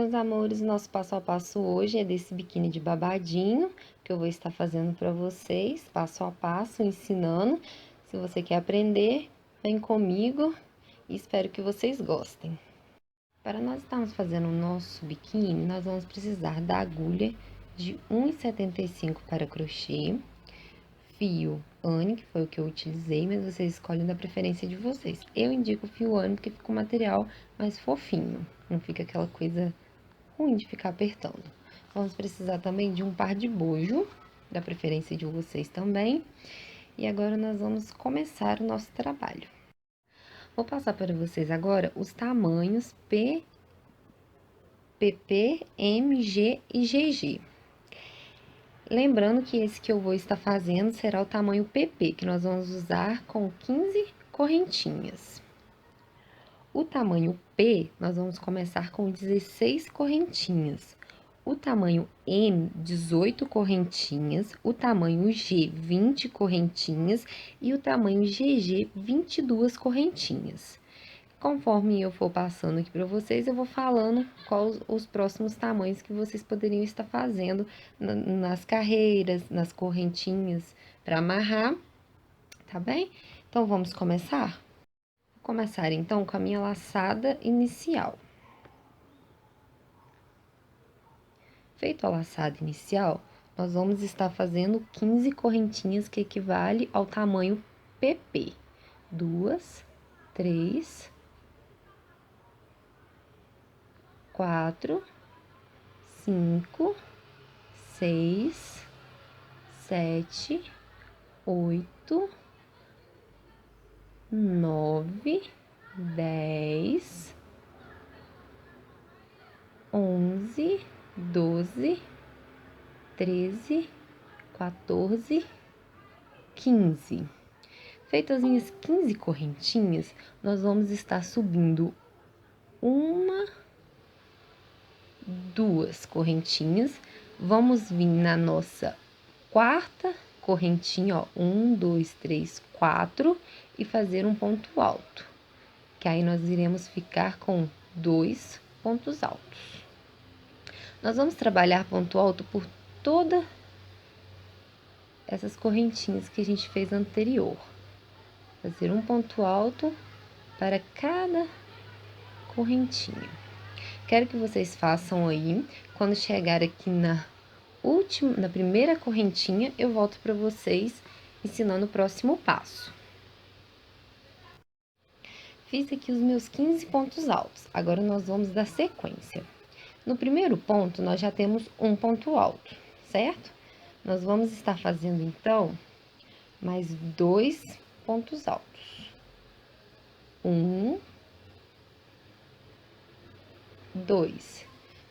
meus amores, o nosso passo a passo hoje é desse biquíni de babadinho, que eu vou estar fazendo para vocês, passo a passo, ensinando. Se você quer aprender, vem comigo e espero que vocês gostem. Para nós estarmos fazendo o nosso biquíni, nós vamos precisar da agulha de 1,75 para crochê, fio Anne, que foi o que eu utilizei, mas vocês escolhem da preferência de vocês. Eu indico o fio Anne porque fica um material mais fofinho, não fica aquela coisa ruim de ficar apertando. Vamos precisar também de um par de bojo, da preferência de vocês também. E agora nós vamos começar o nosso trabalho. Vou passar para vocês agora os tamanhos P, PP, M, G e GG. Lembrando que esse que eu vou estar fazendo será o tamanho PP, que nós vamos usar com 15 correntinhas. O tamanho P, nós vamos começar com 16 correntinhas. O tamanho M, 18 correntinhas. O tamanho G, 20 correntinhas. E o tamanho GG, 22 correntinhas. Conforme eu for passando aqui para vocês, eu vou falando quais os próximos tamanhos que vocês poderiam estar fazendo nas carreiras, nas correntinhas, para amarrar, tá bem? Então, vamos começar? Vou começar, então, com a minha laçada inicial. Feito a laçada inicial, nós vamos estar fazendo 15 correntinhas, que equivale ao tamanho PP. 2, 3... 4, 5, 6, 7, 8, 9, 10, 11, 12, 13, 14, 15. Feitas as 15 correntinhas, nós vamos estar subindo uma, duas correntinhas, vamos vir na nossa quarta correntinha, ó, 1, 2, 3, 4, e fazer um ponto alto, que aí nós iremos ficar com 2 pontos altos. Nós vamos trabalhar ponto alto por todas essas correntinhas que a gente fez anterior. Fazer um ponto alto para cada correntinha. Quero que vocês façam aí, quando chegar aqui na primeira correntinha, eu volto para vocês ensinando o próximo passo. Fiz aqui os meus 15 pontos altos, agora nós vamos dar sequência. No primeiro ponto, nós já temos um ponto alto, certo? Nós vamos estar fazendo, então, mais 2 pontos altos. 1, 2,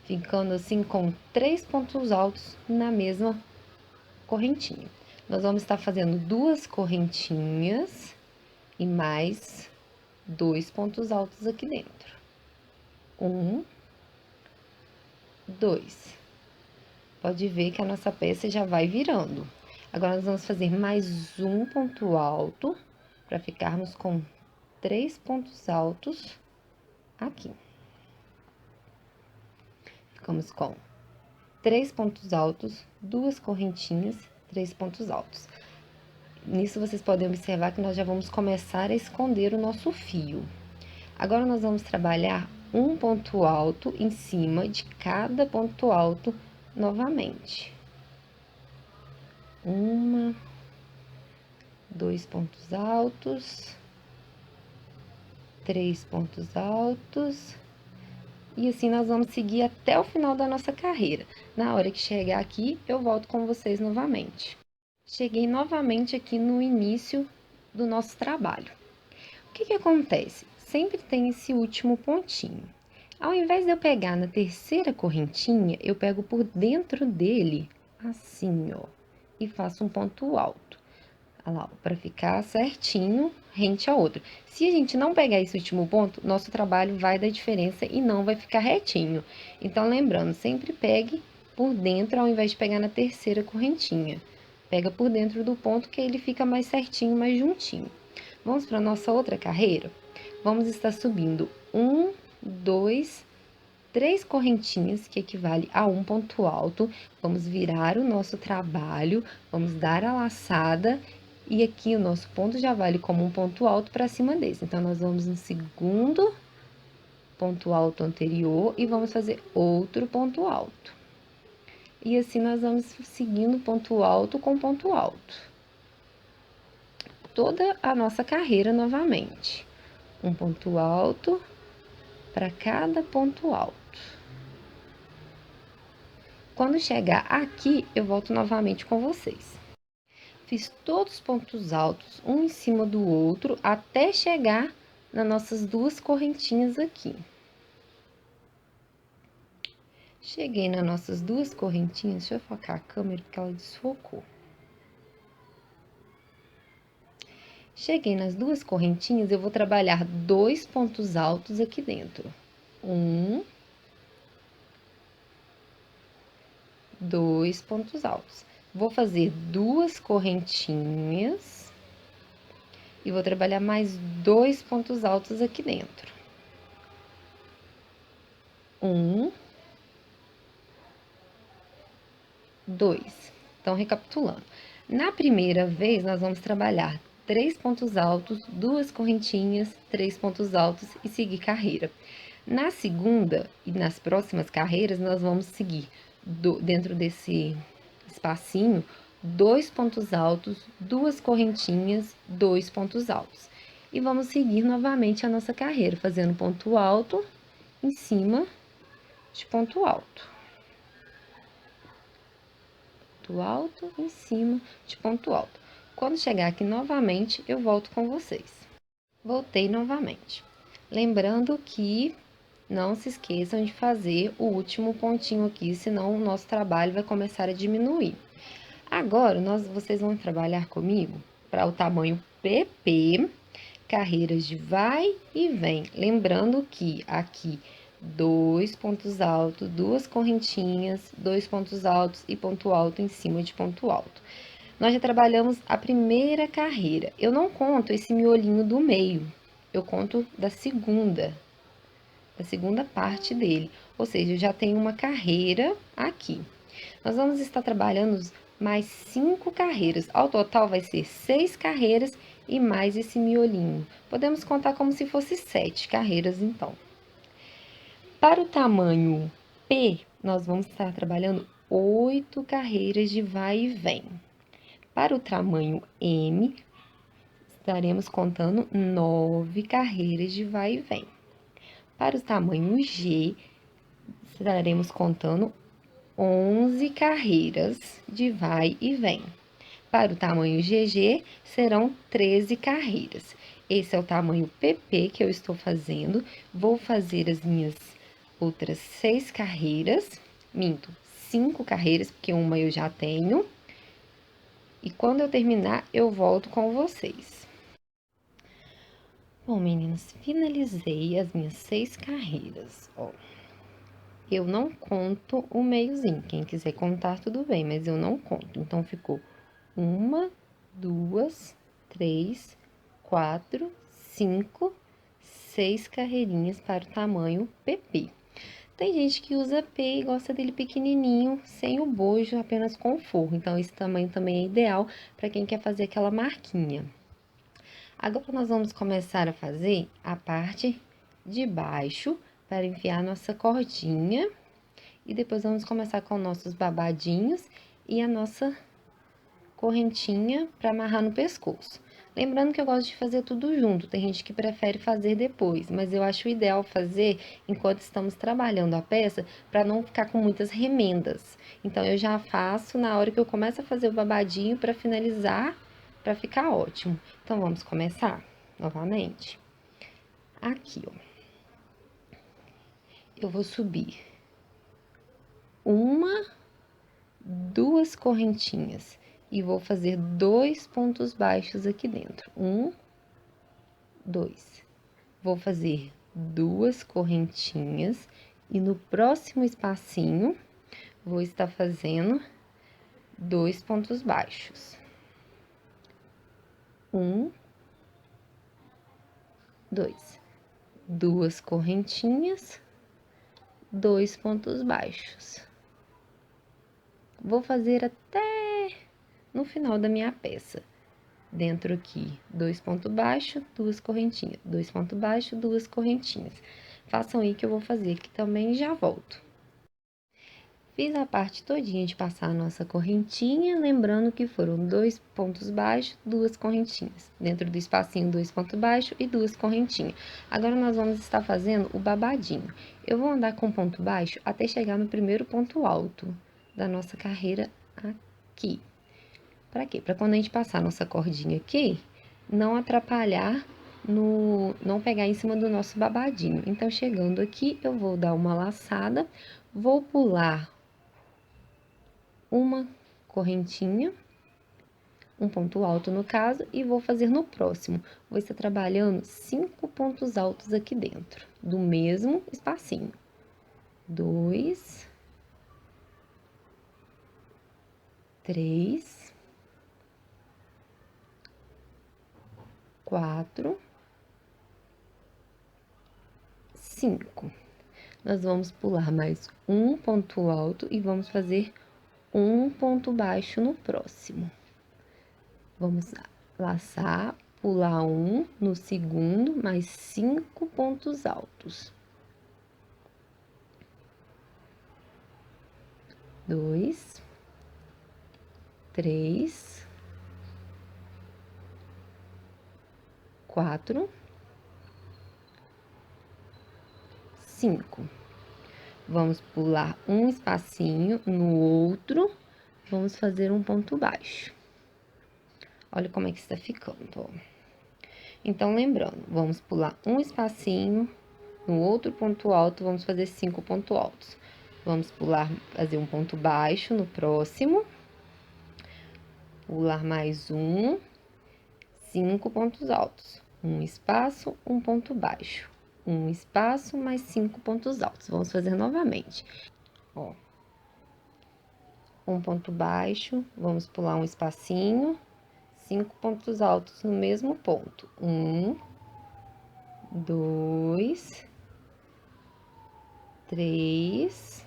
ficando assim com 3 pontos altos na mesma correntinha. Nós vamos estar fazendo 2 correntinhas e mais 2 pontos altos aqui dentro. 1, 2. Pode ver que a nossa peça já vai virando. Agora, nós vamos fazer mais um ponto alto, para ficarmos com 3 pontos altos aqui. Ficamos com 3 pontos altos, 2 correntinhas, 3 pontos altos. Nisso, vocês podem observar que nós já vamos começar a esconder o nosso fio. Agora, nós vamos trabalhar um ponto alto em cima de cada ponto alto novamente. 1, 2 pontos altos, 3 pontos altos, e assim nós vamos seguir até o final da nossa carreira. Na hora que chegar aqui, eu volto com vocês novamente. Cheguei novamente aqui no início do nosso trabalho. O que acontece? Sempre tem esse último pontinho. Ao invés de eu pegar na terceira correntinha, eu pego por dentro dele, assim, ó, e faço um ponto alto. Olha lá, para ficar certinho, rente a outra. Se a gente não pegar esse último ponto, nosso trabalho vai dar diferença e não vai ficar retinho. Então, lembrando, sempre pegue por dentro ao invés de pegar na terceira correntinha. Pega por dentro do ponto que ele fica mais certinho, mais juntinho. Vamos para nossa outra carreira? Vamos estar subindo 1, 2, 3 correntinhas, que equivale a um ponto alto. Vamos virar o nosso trabalho, vamos dar a laçada, e aqui o nosso ponto já vale como um ponto alto para cima desse. Então, nós vamos no segundo ponto alto anterior e vamos fazer outro ponto alto. E assim, nós vamos seguindo ponto alto com ponto alto. Toda a nossa carreira novamente. Um ponto alto para cada ponto alto. Quando chegar aqui, eu volto novamente com vocês. Fiz todos os pontos altos, um em cima do outro, até chegar nas nossas duas correntinhas aqui. Cheguei nas nossas duas correntinhas, deixa eu focar a câmera porque ela desfocou. Cheguei nas duas correntinhas, eu vou trabalhar 2 pontos altos aqui dentro. 2 pontos altos. Vou fazer 2 correntinhas e vou trabalhar mais 2 pontos altos aqui dentro. 2. Então, recapitulando. Na primeira vez, nós vamos trabalhar 3 pontos altos, 2 correntinhas, 3 pontos altos e seguir carreira. Na segunda e nas próximas carreiras, nós vamos seguir dentro desse espacinho, 2 pontos altos, 2 correntinhas, 2 pontos altos. E vamos seguir novamente a nossa carreira, fazendo ponto alto em cima de ponto alto. Ponto alto em cima de ponto alto. Quando chegar aqui novamente, eu volto com vocês. Voltei novamente. Lembrando que não se esqueçam de fazer o último pontinho aqui, senão o nosso trabalho vai começar a diminuir. Agora, vocês vão trabalhar comigo para o tamanho PP, carreiras de vai e vem. Lembrando que aqui 2 pontos altos, 2 correntinhas, 2 pontos altos e ponto alto em cima de ponto alto. Nós já trabalhamos a primeira carreira. Eu não conto esse miolinho do meio, eu conto da segunda parte dele. Ou seja, eu já tenho uma carreira aqui. Nós vamos estar trabalhando mais 5 carreiras. Ao total, vai ser 6 carreiras e mais esse miolinho. Podemos contar como se fosse 7 carreiras, então. Para o tamanho P, nós vamos estar trabalhando 8 carreiras de vai e vem. Para o tamanho M, estaremos contando 9 carreiras de vai e vem. Para o tamanho G, estaremos contando 11 carreiras de vai e vem. Para o tamanho GG, serão 13 carreiras. Esse é o tamanho PP que eu estou fazendo. Vou fazer as minhas outras 6 carreiras, 5 carreiras, porque uma eu já tenho. E quando eu terminar, eu volto com vocês. Bom, meninas, finalizei as minhas 6 carreiras, ó. Eu não conto o meiozinho, quem quiser contar tudo bem, mas eu não conto. Então, ficou 1, 2, 3, 4, 5, 6 carreirinhas para o tamanho PP. Tem gente que usa P e gosta dele pequenininho, sem o bojo, apenas com o forro. Então, esse tamanho também é ideal para quem quer fazer aquela marquinha. Agora, nós vamos começar a fazer a parte de baixo para enfiar nossa cordinha. E depois vamos começar com nossos babadinhos e a nossa correntinha para amarrar no pescoço. Lembrando que eu gosto de fazer tudo junto, tem gente que prefere fazer depois, mas eu acho ideal fazer enquanto estamos trabalhando a peça, para não ficar com muitas remendas. Então, eu já faço na hora que eu começo a fazer o babadinho para finalizar, para ficar ótimo. Então, vamos começar novamente. Aqui, ó. Eu vou subir 1, 2 correntinhas e vou fazer 2 pontos baixos aqui dentro. 1, 2. Vou fazer 2 correntinhas e no próximo espacinho vou estar fazendo 2 pontos baixos. 1, 2. 2 correntinhas, 2 pontos baixos. Vou fazer até no final da minha peça. Dentro aqui, 2 pontos baixos, 2 correntinhas. 2 pontos baixos, 2 correntinhas. Façam aí que eu vou fazer aqui também e já volto. Fiz a parte todinha de passar a nossa correntinha, lembrando que foram 2 pontos baixos, 2 correntinhas. Dentro do espacinho, 2 pontos baixos e 2 correntinhas. Agora, nós vamos estar fazendo o babadinho. Eu vou andar com ponto baixo até chegar no primeiro ponto alto da nossa carreira aqui. Pra quê? Pra quando a gente passar a nossa cordinha aqui, não atrapalhar não pegar em cima do nosso babadinho. Então, chegando aqui, eu vou dar uma laçada, vou pular uma correntinha, um ponto alto no caso, e vou fazer no próximo. Vou estar trabalhando 5 pontos altos aqui dentro, do mesmo espacinho. 2, 3, 4, 5. Nós vamos pular mais um ponto alto e vamos fazer um ponto baixo no próximo. Vamos laçar, pular um no segundo, mais 5 pontos altos. 2, 3, 4, 5. Vamos pular um espacinho no outro, vamos fazer um ponto baixo. Olha como é que está ficando, ó. Então, lembrando, vamos pular um espacinho, no outro ponto alto, vamos fazer 5 pontos altos. Vamos pular, fazer um ponto baixo no próximo. Pular mais um, 5 pontos altos. Um espaço, um ponto baixo. Um espaço, mais 5 pontos altos. Vamos fazer novamente. Ó. Um ponto baixo, vamos pular um espacinho, 5 pontos altos no mesmo ponto. 1, 2, 3,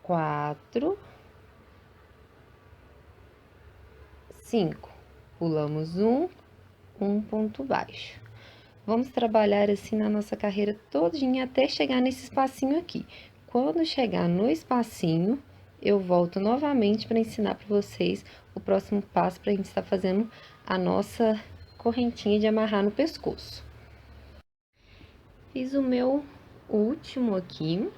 4, 5. Pulamos um ponto baixo. Vamos trabalhar assim na nossa carreira todinha até chegar nesse espacinho aqui. Quando chegar no espacinho, eu volto novamente para ensinar para vocês o próximo passo para a gente estar fazendo a nossa correntinha de amarrar no pescoço. Fiz o meu último aqui,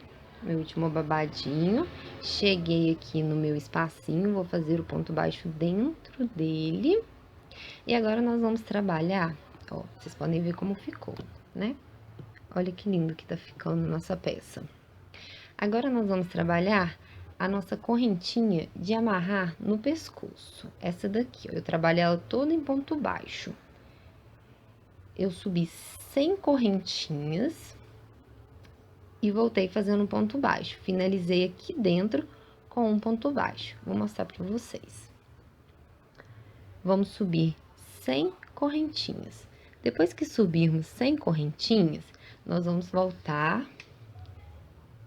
meu último babadinho. Cheguei aqui no meu espacinho, vou fazer o ponto baixo dentro dele. E agora nós vamos trabalhar, ó, vocês podem ver como ficou, né? Olha que lindo que tá ficando nossa peça. Agora nós vamos trabalhar a nossa correntinha de amarrar no pescoço. Essa daqui, ó, eu trabalhei ela toda em ponto baixo. Eu subi 100 correntinhas e voltei fazendo um ponto baixo. Finalizei aqui dentro com um ponto baixo. Vou mostrar pra vocês. Vamos subir 100 correntinhas. Depois que subirmos 100 correntinhas, nós vamos voltar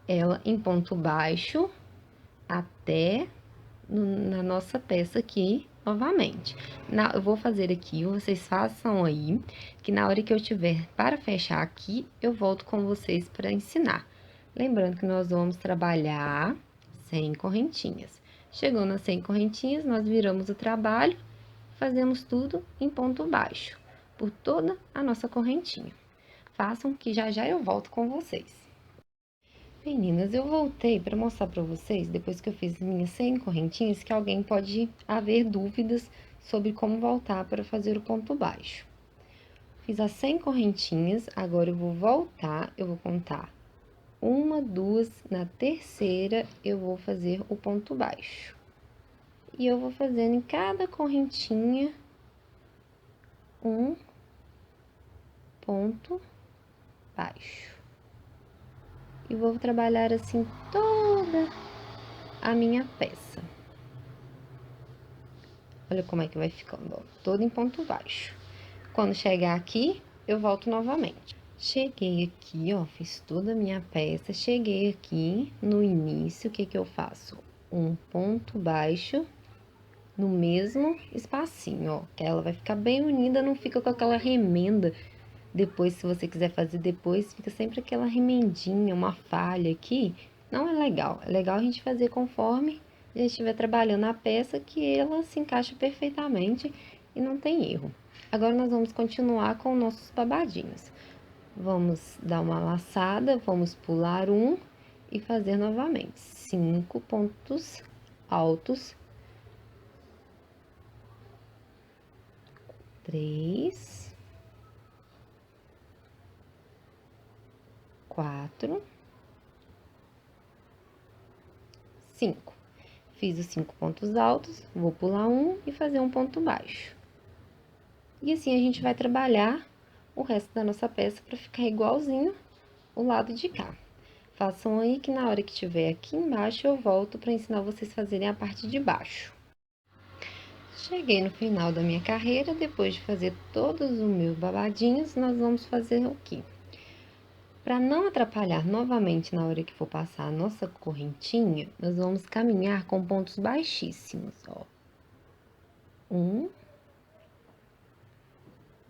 ela em ponto baixo até na nossa peça aqui novamente. Eu vou fazer aqui, vocês façam aí, que na hora que eu tiver para fechar aqui, eu volto com vocês para ensinar. Lembrando que nós vamos trabalhar 100 correntinhas. Chegou nas 100 correntinhas, nós viramos o trabalho, fazemos tudo em ponto baixo, por toda a nossa correntinha. Façam que já já eu volto com vocês. Meninas, eu voltei para mostrar para vocês, depois que eu fiz minhas 100 correntinhas, que alguém pode haver dúvidas sobre como voltar para fazer o ponto baixo. Fiz as 100 correntinhas, agora eu vou voltar, eu vou contar 1, 2, na terceira eu vou fazer o ponto baixo. E eu vou fazendo em cada correntinha um ponto baixo. E vou trabalhar assim toda a minha peça. Olha como é que vai ficando, ó, todo em ponto baixo. Quando chegar aqui, eu volto novamente. Cheguei aqui, ó, fiz toda a minha peça, cheguei aqui no início, o que que eu faço? Um ponto baixo no mesmo espacinho, ó, que ela vai ficar bem unida, não fica com aquela remenda. Depois, se você quiser fazer depois, fica sempre aquela remendinha, uma falha aqui. Não é legal. É legal a gente fazer conforme a gente estiver trabalhando a peça, que ela se encaixa perfeitamente e não tem erro. Agora, nós vamos continuar com nossos babadinhos. Vamos dar uma laçada, vamos pular um e fazer novamente 5 pontos altos, 3, 4, 5. Fiz os 5 pontos altos, vou pular um e fazer um ponto baixo. E assim a gente vai trabalhar o resto da nossa peça para ficar igualzinho o lado de cá. Façam aí que na hora que tiver aqui embaixo eu volto para ensinar vocês a fazerem a parte de baixo. Cheguei no final da minha carreira, depois de fazer todos os meus babadinhos, nós vamos fazer o quê? Para não atrapalhar novamente na hora que for passar a nossa correntinha, nós vamos caminhar com pontos baixíssimos, ó. 1,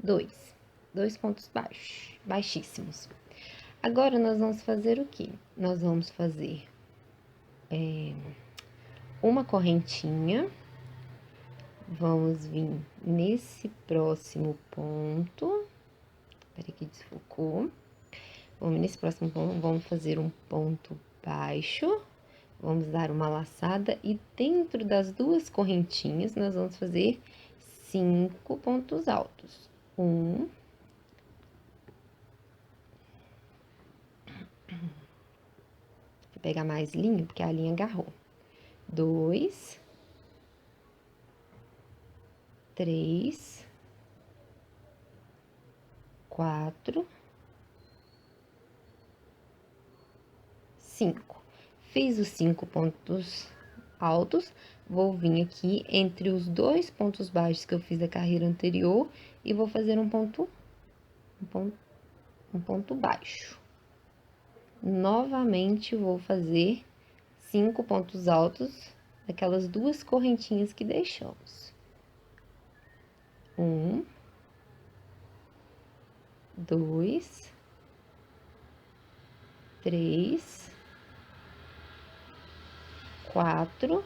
2 pontos baixos, baixíssimos. Agora, nós vamos fazer o quê? Nós vamos fazer uma correntinha, vamos vir nesse próximo ponto, peraí que desfocou. Vamos nesse próximo ponto, vamos fazer um ponto baixo, vamos dar uma laçada e dentro das duas correntinhas nós vamos fazer 5 pontos altos. 1, vou pegar mais linha, porque a linha agarrou. 2, 3, 4, 5. Fiz os 5 pontos altos, vou vir aqui entre os 2 pontos baixos que eu fiz da carreira anterior e vou fazer um ponto baixo. Novamente, vou fazer 5 pontos altos daquelas duas correntinhas que deixamos. 1, 2, 3, 4,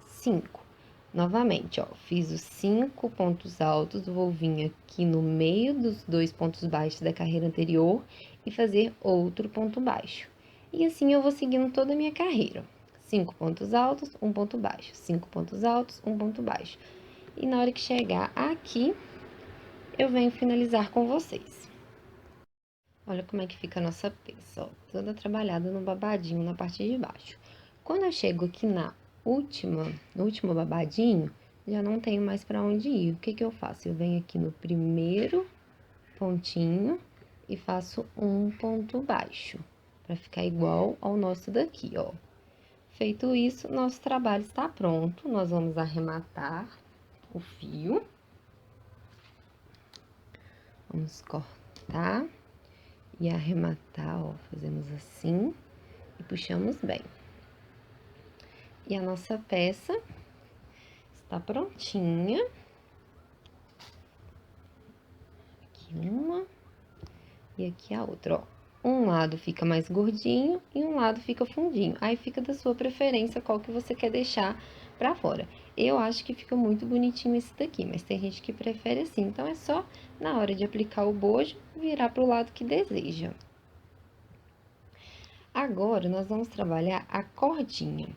5. Novamente, ó, fiz os 5 pontos altos, vou vir aqui no meio dos 2 pontos baixos da carreira anterior e fazer outro ponto baixo. E assim eu vou seguindo toda a minha carreira. 5 pontos altos, 1 ponto baixo, 5 pontos altos, 1 ponto baixo. E na hora que chegar aqui, eu venho finalizar com vocês. Olha como é que fica a nossa peça, ó, toda trabalhada no babadinho na parte de baixo. Quando eu chego aqui no último babadinho, já não tenho mais para onde ir. O que que eu faço? Eu venho aqui no primeiro pontinho e faço um ponto baixo, para ficar igual ao nosso daqui, ó. Feito isso, nosso trabalho está pronto. Nós vamos arrematar o fio. Vamos cortar e arrematar, ó, fazemos assim e puxamos bem. E a nossa peça está prontinha. Aqui uma e aqui a outra, ó. Um lado fica mais gordinho e um lado fica fundinho. Aí fica da sua preferência qual que você quer deixar pra fora. Eu acho que fica muito bonitinho esse daqui, mas tem gente que prefere assim. Então, é só na hora de aplicar o bojo, virar pro lado que deseja. Agora, nós vamos trabalhar a cordinha.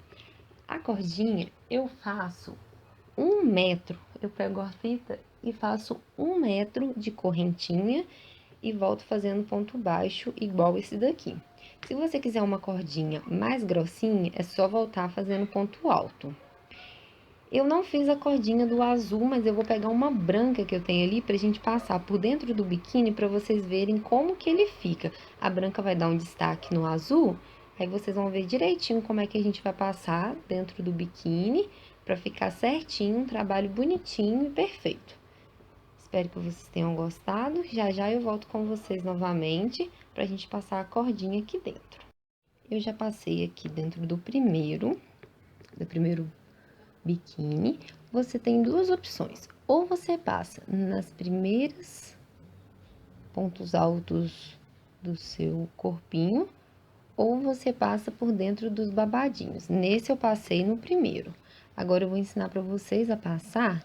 A cordinha, eu faço 1 metro, eu pego a fita e faço 1 metro de correntinha e volto fazendo ponto baixo igual esse daqui. Se você quiser uma cordinha mais grossinha, é só voltar fazendo ponto alto. Eu não fiz a cordinha do azul, mas eu vou pegar uma branca que eu tenho ali pra gente passar por dentro do biquíni pra vocês verem como que ele fica. A branca vai dar um destaque no azul, aí vocês vão ver direitinho como é que a gente vai passar dentro do biquíni pra ficar certinho, um trabalho bonitinho e perfeito. Espero que vocês tenham gostado. Já já eu volto com vocês novamente pra gente passar a cordinha aqui dentro. Eu já passei aqui dentro do primeiro biquíni. Você tem duas opções. Ou você passa nas primeiras pontos altos do seu corpinho, ou você passa por dentro dos babadinhos. Nesse eu passei no primeiro. Agora eu vou ensinar para vocês a passar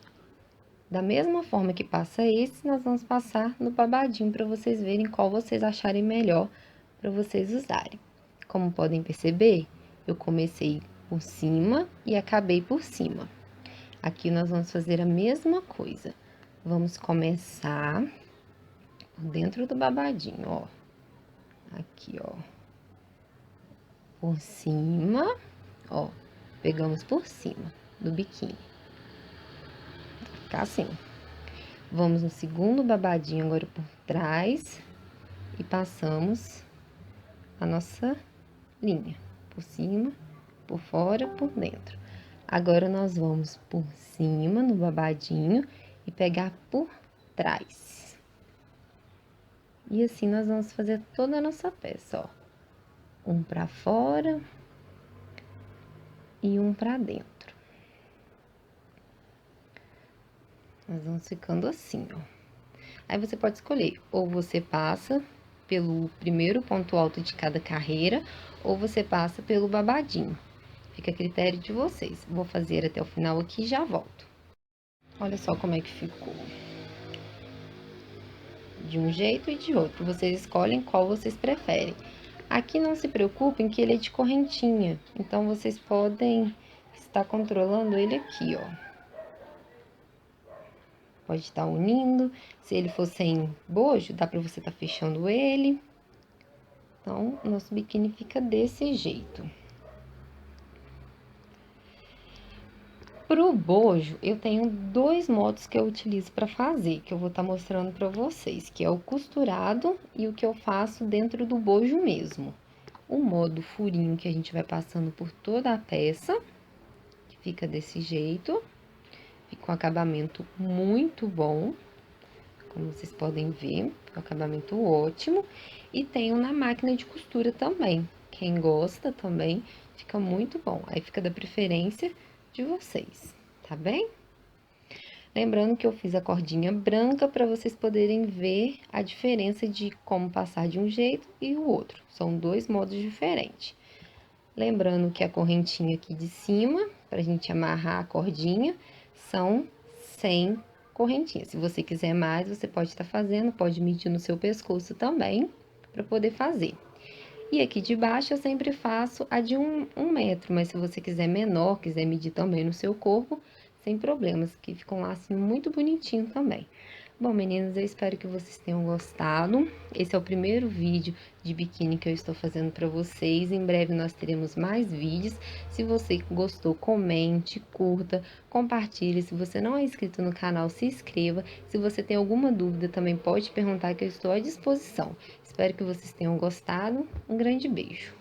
da mesma forma que passa esse, nós vamos passar no babadinho para vocês verem qual vocês acharem melhor para vocês usarem. Como podem perceber, eu comecei por cima e acabei por cima. Aqui nós vamos fazer a mesma coisa. Vamos começar por dentro do babadinho, ó. Aqui, ó. Por cima, ó. Pegamos por cima do biquíni. Vai ficar assim. Vamos no segundo babadinho agora por trás e passamos a nossa linha. Por cima, por fora, por dentro. Agora, nós vamos por cima no babadinho e pegar por trás. E assim, nós vamos fazer toda a nossa peça, ó. Um pra fora e um pra dentro. Nós vamos ficando assim, ó. Aí, você pode escolher, ou você passa pelo primeiro ponto alto de cada carreira, ou você passa pelo babadinho. Fica a critério de vocês. Vou fazer até o final aqui e já volto. Olha só como é que ficou. De um jeito e de outro. Vocês escolhem qual vocês preferem. Aqui não se preocupem que ele é de correntinha. Então, vocês podem estar controlando ele aqui, ó. Pode estar unindo. Se ele for sem bojo, dá pra você estar fechando ele. Então, nosso biquíni fica desse jeito. Pro bojo, eu tenho dois modos que eu utilizo para fazer, que eu vou estar mostrando para vocês, que é o costurado e o que eu faço dentro do bojo mesmo. O modo furinho, que a gente vai passando por toda a peça, que fica desse jeito. Fica um acabamento muito bom, como vocês podem ver, um acabamento ótimo. E tenho na máquina de costura também, quem gosta também, fica muito bom. Aí fica da preferência de vocês, tá bem? Lembrando que eu fiz a cordinha branca para vocês poderem ver a diferença de como passar de um jeito e o outro. São dois modos diferentes. Lembrando que a correntinha aqui de cima, pra gente amarrar a cordinha, são 100 correntinhas. Se você quiser mais, você pode estar fazendo, pode medir no seu pescoço também, para poder fazer. E aqui de baixo eu sempre faço a de 1 metro, mas se você quiser menor, quiser medir também no seu corpo, sem problemas, que ficam lá assim muito bonitinho também. Bom, meninas, eu espero que vocês tenham gostado. Esse é o primeiro vídeo de biquíni que eu estou fazendo para vocês. Em breve nós teremos mais vídeos. Se você gostou, comente, curta, compartilhe. Se você não é inscrito no canal, se inscreva. Se você tem alguma dúvida, também pode perguntar que eu estou à disposição. Espero que vocês tenham gostado. Um grande beijo.